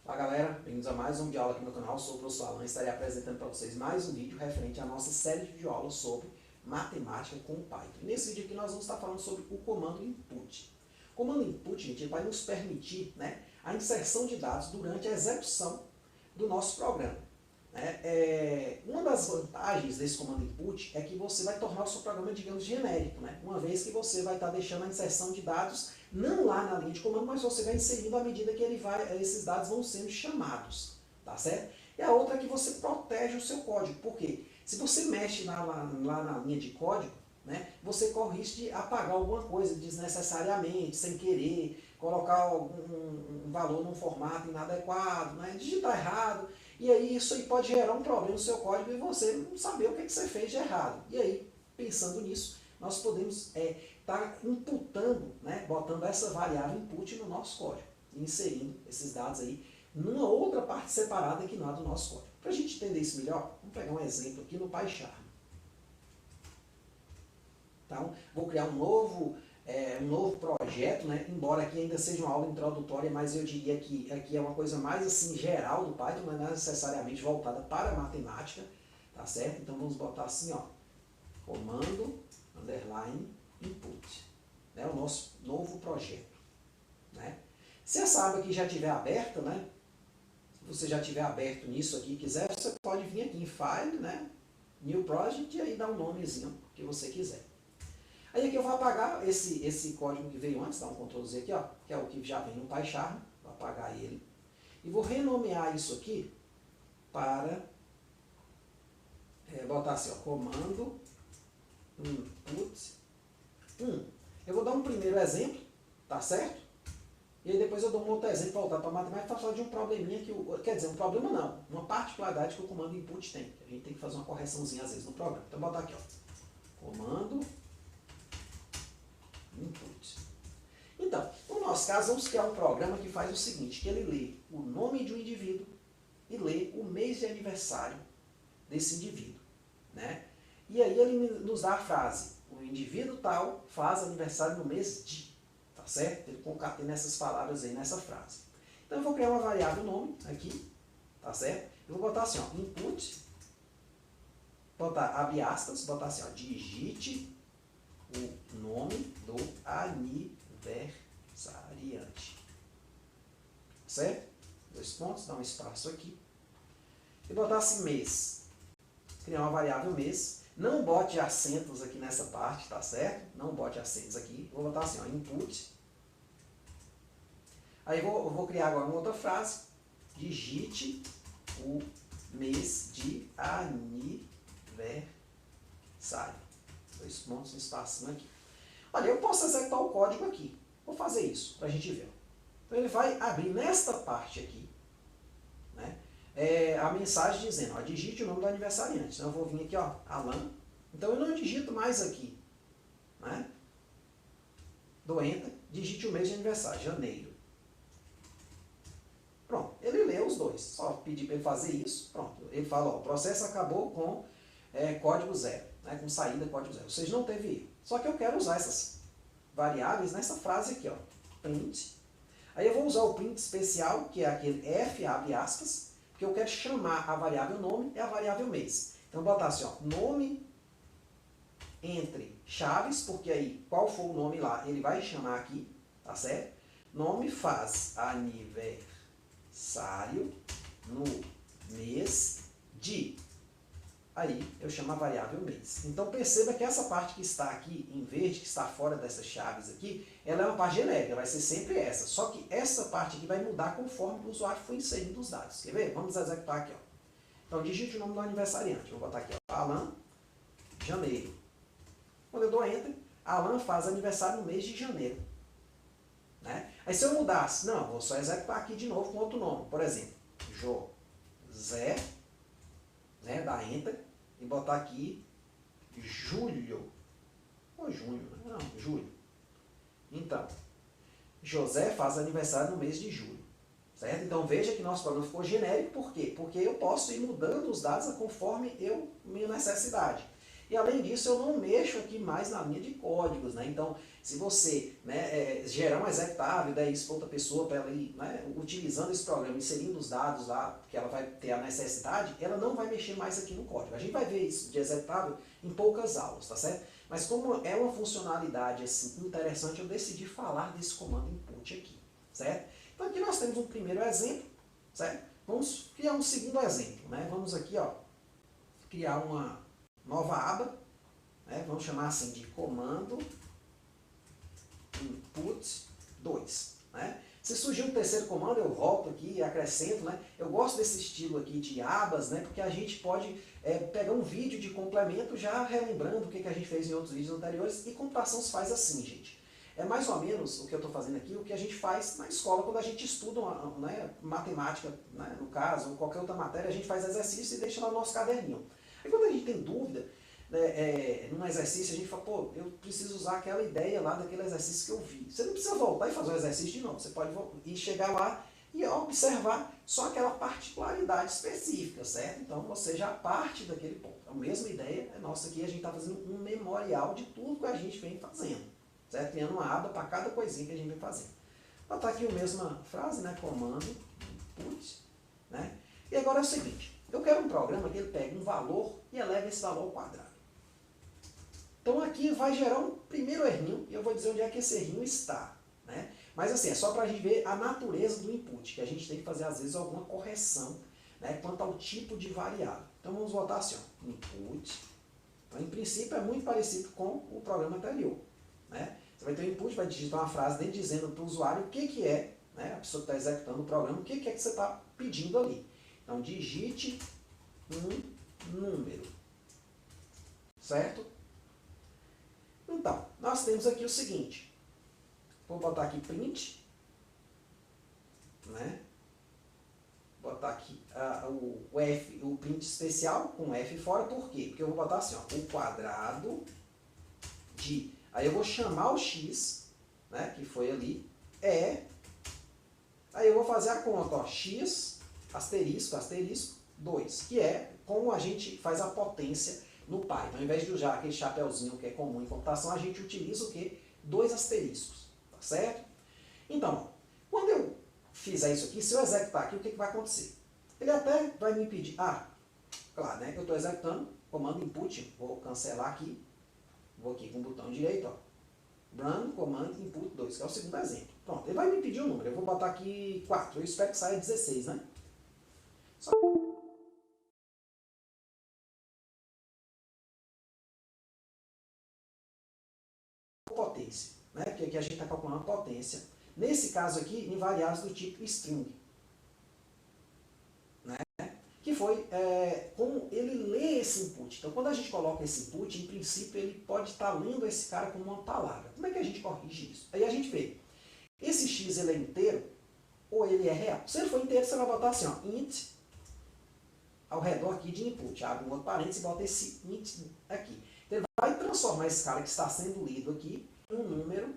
Fala galera, bem-vindos a mais um vídeo aula aqui no canal. Sou o professor Alan e estarei apresentando para vocês mais um vídeo referente à nossa série de videoaulas sobre matemática com Python. E nesse vídeo aqui nós vamos estar falando sobre o comando input. O comando input, gente, vai nos permitir, a inserção de dados durante a execução do nosso programa. Uma das vantagens desse comando input é que você vai tornar o seu programa, digamos, genérico, uma vez que você vai estar deixando a inserção de dados não lá na linha de comando, mas você vai inserindo à medida que esses dados vão sendo chamados, tá certo? E a outra é que você protege o seu código, porque se você mexe lá na linha de código, você corre risco de apagar alguma coisa desnecessariamente, sem querer, colocar um valor num formato inadequado, digitar errado, e aí isso aí pode gerar um problema no seu código e você não saber o que você fez de errado. E aí, pensando nisso, nós podemos estar imputando, botando essa variável input no nosso código, inserindo esses dados aí numa outra parte separada que não é do nosso código. Para a gente entender isso melhor, vamos pegar um exemplo aqui no PyCharm. Então, vou criar um novo projeto, embora aqui ainda seja uma aula introdutória, mas eu diria que aqui é uma coisa mais assim geral do Python, não é necessariamente voltada para a matemática, tá certo? Então vamos botar assim, ó, comando, underline, input, o nosso novo projeto. Se essa aba aqui já estiver aberta, se você já estiver aberto nisso aqui e quiser, você pode vir aqui em File, New Project, e aí dar um nomezinho que você quiser. Aí aqui eu vou apagar esse código que veio antes, dá um Ctrl Z aqui, ó, que é o que já vem no PyCharm, vou apagar ele. E vou renomear isso aqui para botar assim, ó, comando input 1. Eu vou dar um primeiro exemplo, tá certo? E aí depois eu dou um outro exemplo voltado para a matemática para falar de um probleminha quer dizer, um problema não, uma particularidade que o comando input tem. A gente tem que fazer uma correçãozinha às vezes no programa. Então vou botar aqui, ó, comando input. Então, no nosso caso, vamos criar um programa que faz o seguinte, que ele lê o nome de um indivíduo e lê o mês de aniversário desse indivíduo. E aí ele nos dá a frase, o indivíduo tal faz aniversário no mês de, tá certo? Ele concatena essas palavras aí nessa frase. Então eu vou criar uma variável nome aqui, tá certo? Eu vou botar assim, ó, input, botar abre aspas, botar assim, ó, digite o nome do aniversariante. Certo? Dois pontos, dá um espaço aqui. E botar assim mês. Criar uma variável mês. Não bote acentos aqui nessa parte, tá certo? Não bote acentos aqui. Vou botar assim, ó, input. Aí eu vou criar agora uma outra frase. Digite o mês de aniversário. Dois pontos, um espacinho aqui. Olha, eu posso executar o código aqui. Vou fazer isso para a gente ver. Então ele vai abrir nesta parte aqui, a mensagem dizendo, ó, digite o nome do aniversariante. Então eu vou vir aqui, ó, Alan. Então eu não digito mais aqui, dou Enter, digite o mês de aniversário, janeiro. Pronto, ele lê os dois. Só pedir para ele fazer isso, pronto. Ele fala, ó, o processo acabou com código zero, com saída código zero. Ou seja, não teve erro. Só que eu quero usar essas variáveis nessa frase aqui, ó, print. Aí eu vou usar o print especial, que é aquele F, abre aspas, porque eu quero chamar a variável nome e a variável mês. Então eu vou botar assim, ó, nome entre chaves, porque aí qual for o nome lá, ele vai chamar aqui, tá certo? Nome faz aniversário no mês de. Aí eu chamo a variável mês. Então perceba que essa parte que está aqui em verde, que está fora dessas chaves aqui, ela é uma parte genérica, vai ser sempre essa. Só que essa parte aqui vai mudar conforme o usuário for inserindo os dados. Quer ver? Vamos executar aqui, ó. Então digite o nome do aniversariante. Vou botar aqui, ó, Alan, janeiro. Quando eu dou Enter, Alan faz aniversário no mês de janeiro. Aí se eu mudasse, não, vou só executar aqui de novo com outro nome. Por exemplo, José, dar Enter e botar aqui julho, ou junho, não, julho. Então, José faz aniversário no mês de julho, certo? Então veja que nosso programa ficou genérico, por quê? Porque eu posso ir mudando os dados conforme minha necessidade. E além disso, eu não mexo aqui mais na linha de códigos, né? Então, se você, né, gerar um executável, der isso para outra pessoa, para ela ir, né, utilizando esse programa, inserindo os dados lá, que ela vai ter a necessidade, ela não vai mexer mais aqui no código. A gente vai ver isso de executável em poucas aulas, tá certo? Mas como é uma funcionalidade assim, interessante, eu decidi falar desse comando input aqui, certo? Então aqui nós temos um primeiro exemplo, certo? Vamos criar um segundo exemplo, né? Vamos aqui, ó, criar uma nova aba, né? Vamos chamar assim de comando input 2, né? Se surgir um terceiro comando, eu volto aqui e acrescento, né? Eu gosto desse estilo aqui de abas, né? Porque a gente pode pegar um vídeo de complemento já relembrando o que a gente fez em outros vídeos anteriores, e computação se faz assim, gente. É mais ou menos o que eu estou fazendo aqui, o que a gente faz na escola quando a gente estuda, né, matemática, né, no caso, ou qualquer outra matéria, a gente faz exercício e deixa lá no nosso caderninho. E quando a gente tem dúvida, num exercício, a gente fala, pô, eu preciso usar aquela ideia lá daquele exercício que eu vi. Você não precisa voltar e fazer o exercício de novo, você pode ir chegar lá e observar só aquela particularidade específica, certo? Então você já parte daquele ponto. A mesma ideia é nossa aqui, a gente está fazendo um memorial de tudo que a gente vem fazendo, certo? Criando uma aba para cada coisinha que a gente vem fazendo. Vou botar aqui a mesma frase, né? Comando, input, né? E agora é o seguinte, eu quero um programa que ele pegue um valor e eleve esse valor ao quadrado. Então aqui vai gerar um primeiro errinho, e eu vou dizer onde é que esse errinho está, né? Mas assim, é só para a gente ver a natureza do input, que a gente tem que fazer às vezes alguma correção, né, quanto ao tipo de variável. Então vamos botar assim, ó, input. Então em princípio é muito parecido com o programa anterior, né? Você vai ter um input, vai digitar uma frase dentro dizendo para o usuário o que é, né, a pessoa que está executando o programa, o que é que você está pedindo ali. Então digite um número, certo? Então, nós temos aqui o seguinte, vou botar aqui print, né? Botar aqui o F, o print especial com F fora, por quê? Porque eu vou botar assim, ó, o quadrado de, aí eu vou chamar o X, né, que foi ali, aí eu vou fazer a conta, ó, X, asterisco, asterisco, 2, que é como a gente faz a potência no Python. Ao invés de usar aquele chapeuzinho que é comum em computação, a gente utiliza o quê? 2 asteriscos, tá certo? Então, quando eu fizer isso aqui, se eu executar aqui, o que vai acontecer? Ele até vai me pedir, claro, né, que eu estou executando, comando input, vou cancelar aqui, vou aqui com o botão direito, ó, run, comando input 2, que é o segundo exemplo. Pronto, ele vai me pedir um número, eu vou botar aqui 4, eu espero que saia 16, né? Só potência, né? Porque aqui a gente está calculando a potência. Nesse caso aqui, em variáveis do tipo string, né? Que foi como ele lê esse input. Então, quando a gente coloca esse input, em princípio, ele pode estar lendo esse cara como uma palavra. Como é que a gente corrige isso? Aí a gente vê, esse x ele é inteiro ou ele é real? Se ele for inteiro, você vai botar assim, ó, int, ao redor aqui de input. Abre um outro parênteses e bota esse int aqui. Então, ele vai transformar esse cara que está sendo lido aqui em um número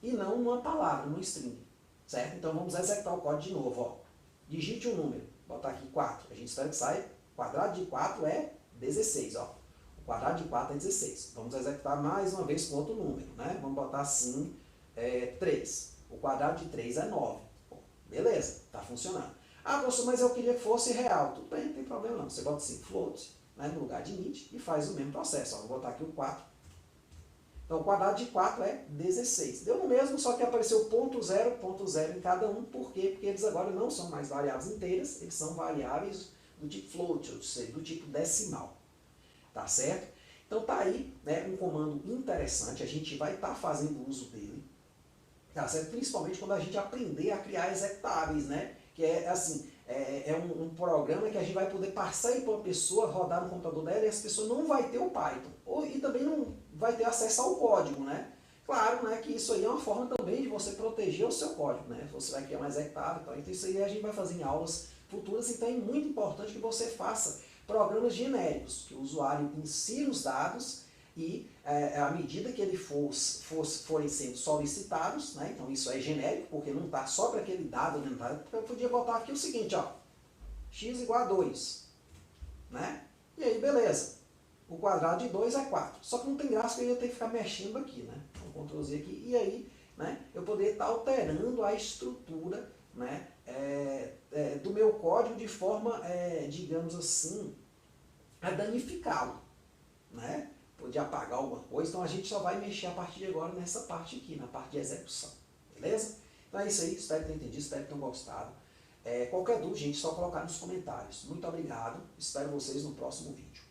e não uma palavra, num string, certo? Então vamos executar o código de novo, ó. Digite um número, botar aqui 4, a gente espera que saia, o quadrado de 4 é 16, ó. O quadrado de 4 é 16. Vamos executar mais uma vez com outro número, né? Vamos botar assim, 3. O quadrado de 3 é 9. Bom, beleza, está funcionando. Professor, mas eu queria que fosse real. Tudo bem, não tem problema não. Você bota assim, float, né, no lugar de int e faz o mesmo processo. Ó, vou botar aqui o 4. Então, o quadrado de 4 é 16. Deu no mesmo, só que apareceu ponto zero em cada um. Por quê? Porque eles agora não são mais variáveis inteiras, eles são variáveis do tipo float, ou seja, do tipo decimal. Tá certo? Então, tá aí, né, um comando interessante, a gente vai estar fazendo uso dele. Tá certo? Principalmente quando a gente aprender a criar executáveis, né? Que é assim, um programa que a gente vai poder passar para uma pessoa, rodar no computador dela, e essa pessoa não vai ter o Python. E também não vai ter acesso ao código, né? Claro, né, que isso aí é uma forma também de você proteger o seu código, né? Você vai criar um executável, então isso aí a gente vai fazer em aulas futuras, então é muito importante que você faça programas genéricos, que o usuário insira os dados e à medida que ele forem sendo solicitados, né, então isso é genérico, porque não está só para aquele dado, né, eu podia botar aqui o seguinte, ó, x igual a 2, né, e aí beleza, O quadrado de 2 é 4. Só que não tem graça que eu ia ter que ficar mexendo aqui, né? Então, Ctrl Z aqui. E aí, né, eu poder estar alterando a estrutura, né, do meu código de forma, digamos assim, a danificá-lo, né? Poder apagar alguma coisa. Então, a gente só vai mexer a partir de agora nessa parte aqui, na parte de execução. Beleza? Então, é isso aí. Espero ter entendido, espero que tenham gostado. Qualquer dúvida, gente, só colocar nos comentários. Muito obrigado. Espero vocês no próximo vídeo.